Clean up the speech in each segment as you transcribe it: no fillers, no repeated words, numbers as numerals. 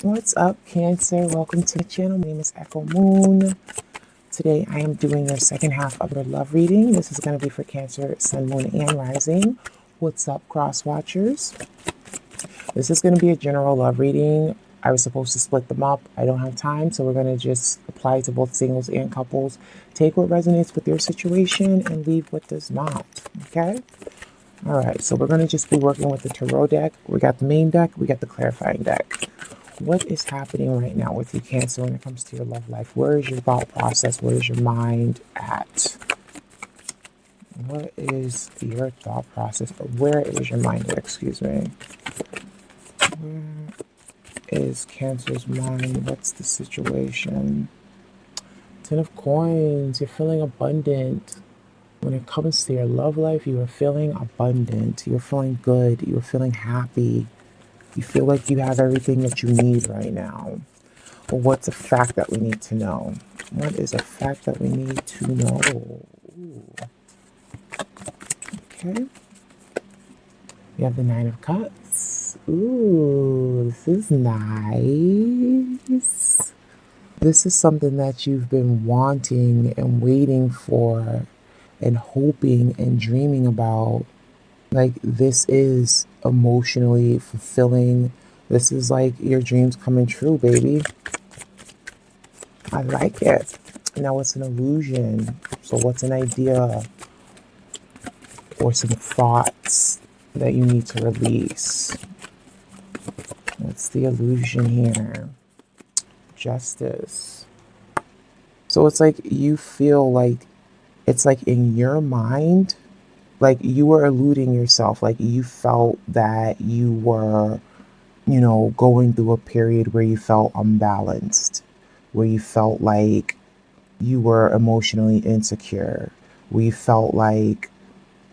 What's up, Cancer? Welcome to the channel. My name is Echo Moon. Today I am doing your second half of your love reading. This is going to be for Cancer, Sun, Moon, and Rising. What's up, cross watchers? This is going to be a general love reading. I was supposed to split them up. I don't have time, so we're going to just apply to both singles and couples. Take what resonates with your situation and leave what does not. Okay? All right, so we're going to just be working with the Taro deck. We got the main deck. We got the clarifying deck. What is happening right now with you, Cancer, when it comes to your love life? Where is your thought process? Where is your mind at? What is your thought process? Where is your mind at? Excuse me. Where is Cancer's mind? What's the situation? Ten of Coins. You're feeling abundant. When it comes to your love life, you are feeling abundant. You're feeling good. You're feeling happy. You feel like you have everything that you need right now. But what's a fact that we need to know? What is a fact that we need to know? Ooh. Okay. We have the Nine of Cups. Ooh, this is nice. This is something that you've been wanting and waiting for and hoping and dreaming about. Like, this is emotionally fulfilling. This is like your dreams coming true, baby. I like it. Now it's an illusion. So what's an idea or some thoughts that you need to release? What's the illusion here? Justice. So it's like you feel like it's like in your mind, like you were eluding yourself. Like you felt that you were, going through a period where you felt unbalanced, where you felt like you were emotionally insecure, where you felt like,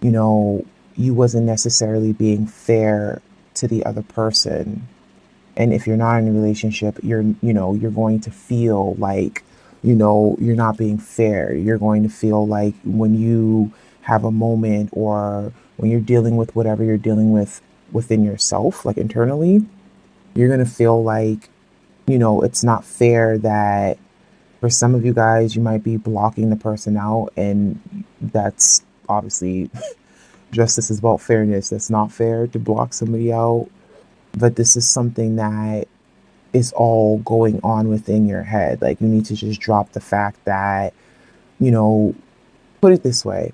you wasn't necessarily being fair to the other person. And if you're not in a relationship, you're going to feel like, you're not being fair. You're going to feel like when you have a moment or when you're dealing with whatever you're dealing with within yourself, like internally, you're going to feel like, it's not fair that for some of you guys, you might be blocking the person out. And that's obviously justice is about fairness. That's not fair to block somebody out. But this is something that is all going on within your head. Like you need to just drop the fact that, put it this way,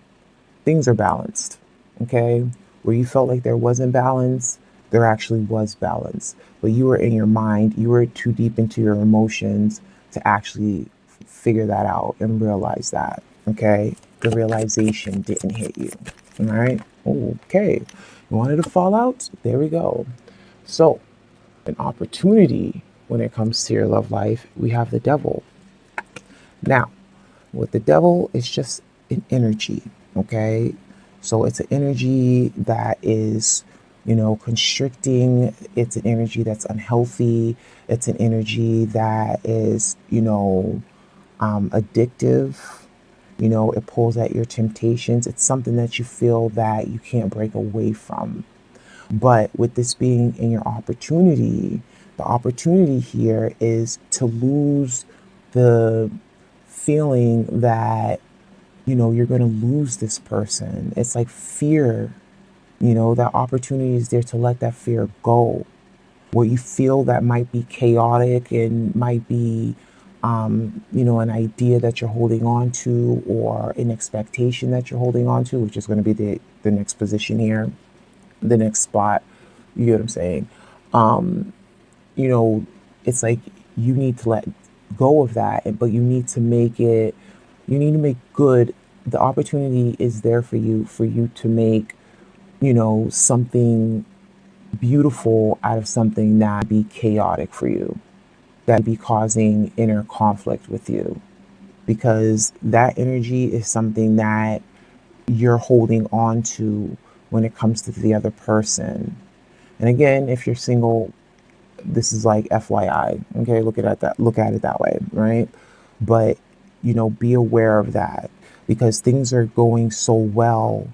things are balanced. Okay? Where you felt like there wasn't balance, there actually was balance. But you were in your mind, you were too deep into your emotions to actually figure that out and realize that. Okay? The realization didn't hit you. All right? Okay. You wanted to fall out? There we go. So, an opportunity when it comes to your love life, we have the devil. Now, with the devil, it's just an energy, okay? So it's an energy that is, constricting. It's an energy that's unhealthy. It's an energy that is, addictive. It pulls at your temptations. It's something that you feel that you can't break away from. But with this being in your opportunity, the opportunity here is to lose the feeling that, you're going to lose this person. It's like fear, that opportunity is there to let that fear go. What you feel that might be chaotic and might be, an idea that you're holding on to or an expectation that you're holding on to, which is going to be the next position here, the next spot. You get what I'm saying? Um, it's like you need to let go of that, but you need to make it, you need to make good. The opportunity is there for you to make, something beautiful out of something that be chaotic for you, that be causing inner conflict with you, because that energy is something that you're holding on to when it comes to the other person. And again, if you're single, this is like FYI. Okay, look at it that way, right? But be aware of that, because things are going so well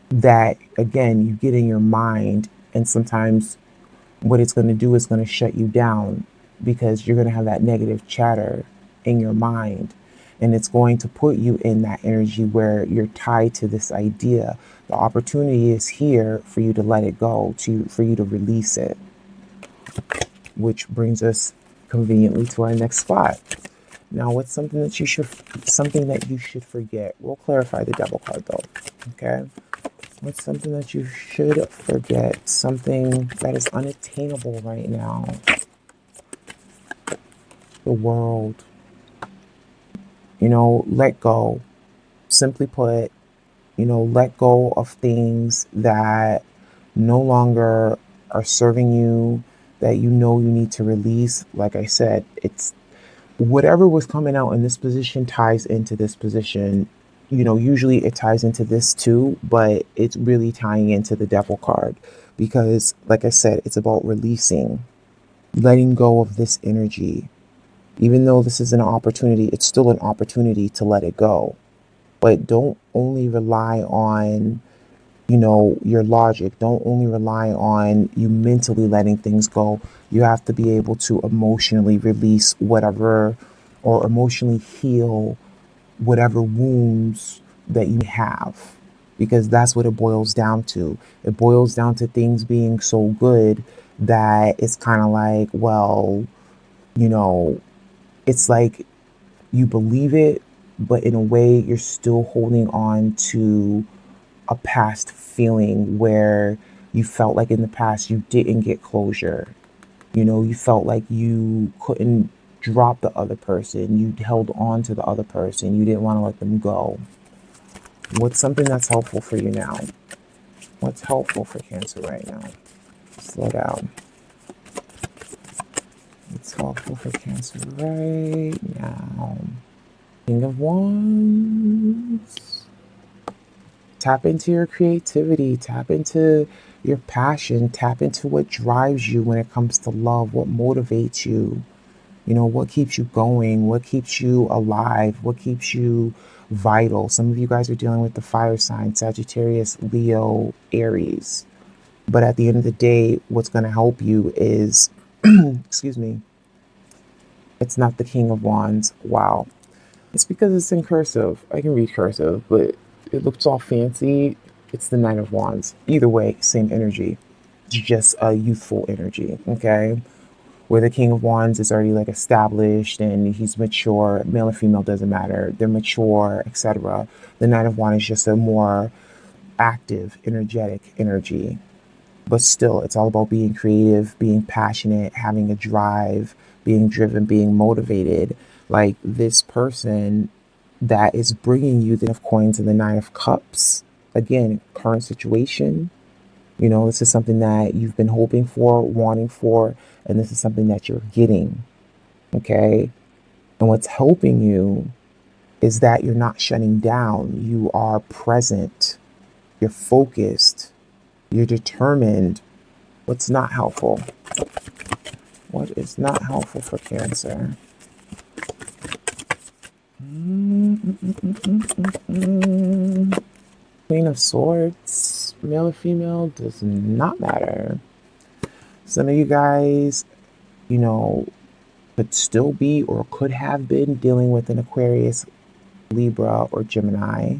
that again, you get in your mind, and sometimes what it's going to do is going to shut you down. because you're going to have that negative chatter in your mind. And it's going to put you in that energy where you're tied to this idea. The opportunity is here for you to let it go, for you to release it. Which brings us conveniently to our next spot. Now, what's something that you should forget? We'll clarify the devil card though. Okay. What's something that you should forget? Something that is unattainable right now. The world. Let go. Simply put, let go of things that no longer are serving you, that you need to release. Like I said, it's whatever was coming out in this position ties into this position. Usually it ties into this too, but it's really tying into the devil card because, like I said, it's about releasing, letting go of this energy. Even though this is an opportunity, it's still an opportunity to let it go. But don't only rely on, your logic. Don't only rely on you mentally letting things go. You have to be able to emotionally release whatever, or emotionally heal whatever wounds that you have. Because that's what it boils down to. It boils down to things being so good that it's kind of like, well, it's like you believe it, but in a way you're still holding on to a past feeling where you felt like in the past you didn't get closure. You felt like you couldn't drop the other person. You held on to the other person. You didn't want to let them go. What's something that's helpful for you now? What's helpful for Cancer right now? Slow down. What's helpful for Cancer right now? King of Wands. Tap into your creativity. Tap into your passion. Tap into what drives you when it comes to love. What motivates you. What keeps you going? What keeps you alive? What keeps you vital? Some of you guys are dealing with the fire sign, Sagittarius, Leo, Aries. But at the end of the day, what's going to help you is, excuse me, it's not the King of Wands. Wow. It's because it's in cursive. I can read cursive, but it looks all fancy. It's the Knight of Wands. Either way, same energy. It's just a youthful energy, okay? Where the King of Wands is already like established and he's mature. Male or female doesn't matter. They're mature, etc. The Knight of Wands is just a more active, energetic energy. But still, it's all about being creative, being passionate, having a drive, being driven, being motivated. Like this person that is bringing you the Ten of Coins and the Nine of Cups. Again, current situation. This is something that you've been hoping for, wanting for, and this is something that you're getting. Okay? And what's helping you is that you're not shutting down. You are present. You're focused. You're determined. What's not helpful? What is not helpful for Cancer? Queen of Swords, male or female, does not matter. Some of you guys, could still be or could have been dealing with an Aquarius, Libra, or Gemini.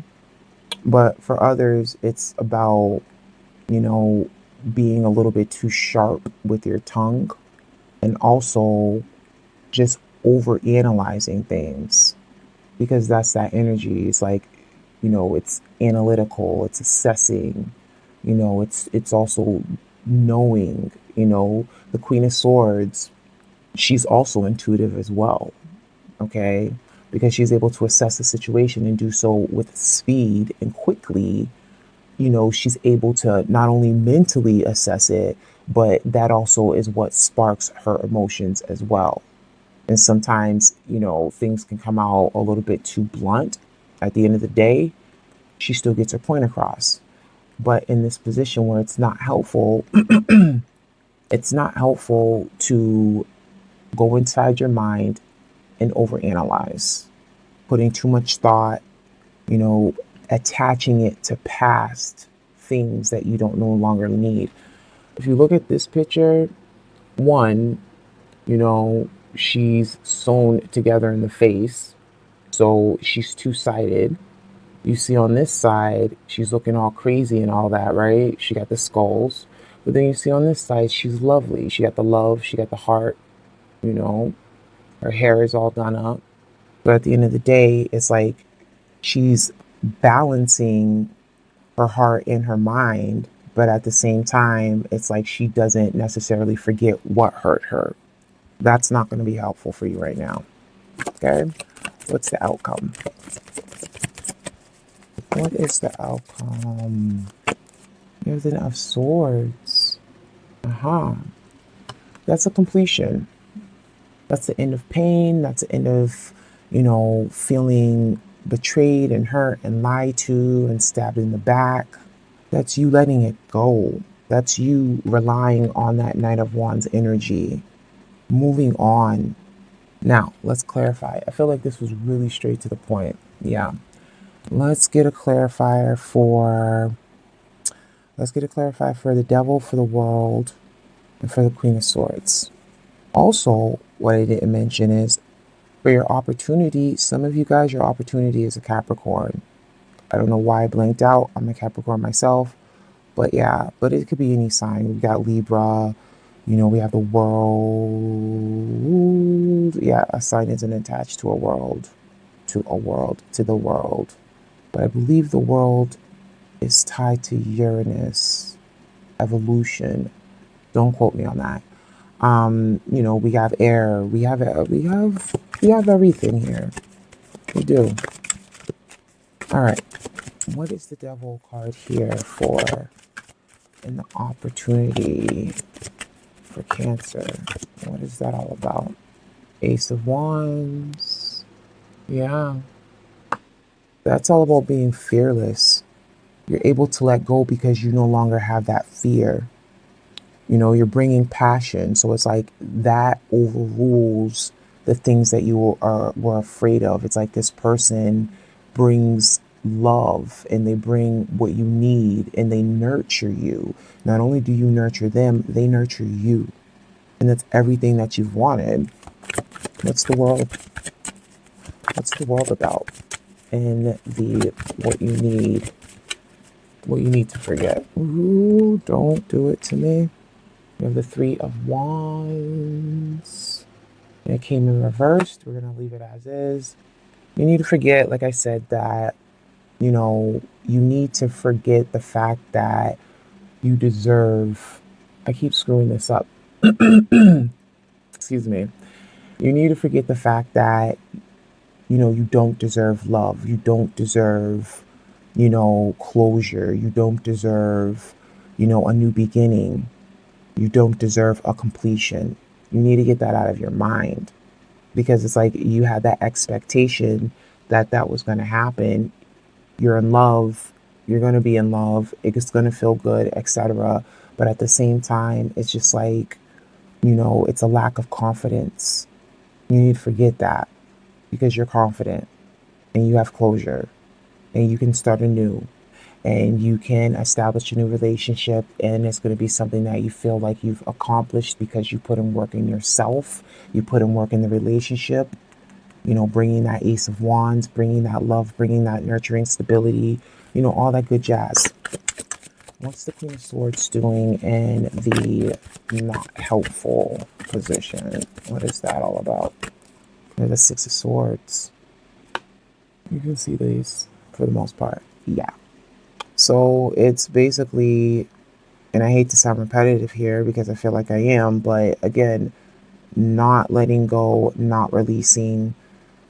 But for others, it's about, being a little bit too sharp with your tongue and also just over analyzing things, because that's that energy. It's like, it's analytical, it's assessing, it's also knowing. The Queen of Swords, she's also intuitive as well, okay? Because she's able to assess the situation and do so with speed and quickly. She's able to not only mentally assess it, but that also is what sparks her emotions as well. And sometimes, things can come out a little bit too blunt. At the end of the day, she still gets her point across. But in this position where it's not helpful, it's not helpful to go inside your mind and overanalyze, putting too much thought, attaching it to past things that you don't no longer need. If you look at this picture, one, You know, she's sewn together in the face, so she's two-sided. You see on this side, she's looking all crazy and all that, right? She got the skulls. But then you see on this side, she's lovely. She got the love, she got the heart, you know. Her hair is all done up. But at the end of the day, it's like she's balancing her heart and her mind. But at the same time, it's like she doesn't necessarily forget what hurt her. That's not going to be helpful for you right now. Okay? What's the outcome? What is the outcome? There's an of swords. Uh-huh. That's a completion. That's the end of pain. That's the end of, feeling betrayed and hurt and lied to and stabbed in the back. That's you letting it go. That's you relying on that Knight of Wands energy. Moving on. Now, let's clarify. I feel like this was really straight to the point. Yeah. Let's get a clarifier for the Devil, for the World, and for the Queen of Swords. Also, what I didn't mention is for your opportunity, some of you guys, your opportunity is a Capricorn. I don't know why I blanked out. I'm a Capricorn myself. But yeah, but it could be any sign. We got Libra, we have the world. Yeah, a sign isn't attached to a world, to the world. But I believe the world is tied to Uranus, evolution. Don't quote me on that. We have air, we have everything here. We do. All right. What is the Devil card here for? And the opportunity for Cancer. What is that all about? Ace of Wands. Yeah. That's all about being fearless. You're able to let go because you no longer have that fear. You're bringing passion. So it's like that overrules the things that you were afraid of. It's like this person brings love and they bring what you need and they nurture you. Not only do you nurture them, they nurture you. And that's everything that you've wanted. What's the world? What's the world about? And what you need to forget. Ooh, don't do it to me. We have the Three of Wands. And it came in reversed. We're going to leave it as is. You need to forget, like I said, that, you need to forget the fact that you deserve. I keep screwing this up. Excuse me. You need to forget the fact that, you don't deserve love. You don't deserve, closure. You don't deserve, a new beginning. You don't deserve a completion. You need to get that out of your mind because it's like you had that expectation that that was going to happen. You're in love. You're going to be in love. It's going to feel good, etc. But at the same time, it's just like, it's a lack of confidence. You need to forget that because you're confident and you have closure and you can start anew and you can establish a new relationship, and it's going to be something that you feel like you've accomplished because you put in work in yourself, you put in work in the relationship, bringing that Ace of Wands, bringing that love, bringing that nurturing stability, all that good jazz. What's the Queen of Swords doing in the not helpful position? What is that all about? The Six of Swords. You can see these for the most part. Yeah. So it's basically, and I hate to sound repetitive here because I feel like I am, but again, not letting go, not releasing,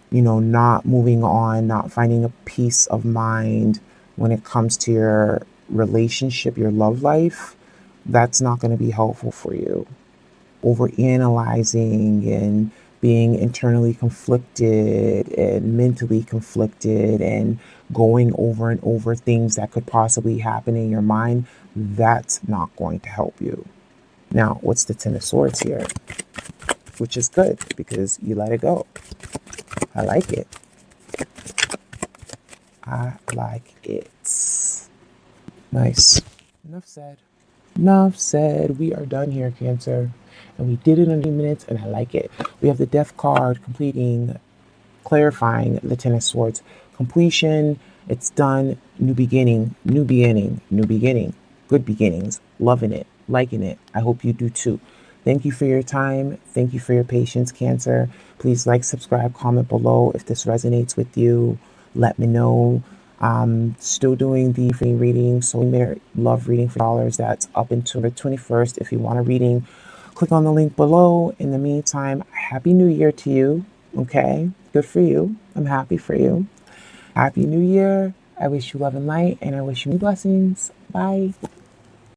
not moving on, not finding a peace of mind when it comes to your relationship, your love life, that's not going to be helpful for you. Over analyzing and being internally conflicted and mentally conflicted and going over and over things that could possibly happen in your mind, that's not going to help you. Now, what's the Ten of Swords here? Which is good because you let it go. I like it. I like it. Nice. Enough said. Enough said. We are done here, Cancer. And we did it in 8 minutes, and I like it. We have the Death card completing, clarifying the Ten of Swords. Completion, it's done. New beginning, new beginning, new beginning. Good beginnings. Loving it, liking it. I hope you do too. Thank you for your time. Thank you for your patience, Cancer. Please like, subscribe, comment below if this resonates with you. Let me know. Still doing the free reading, Soulmate Love Reading for dollars. That's up until the 21st. If you want a reading, click on the link below. In the meantime, Happy New Year to you. Okay? Good for you. I'm happy for you. Happy New Year. I wish you love and light, and I wish you many blessings. Bye.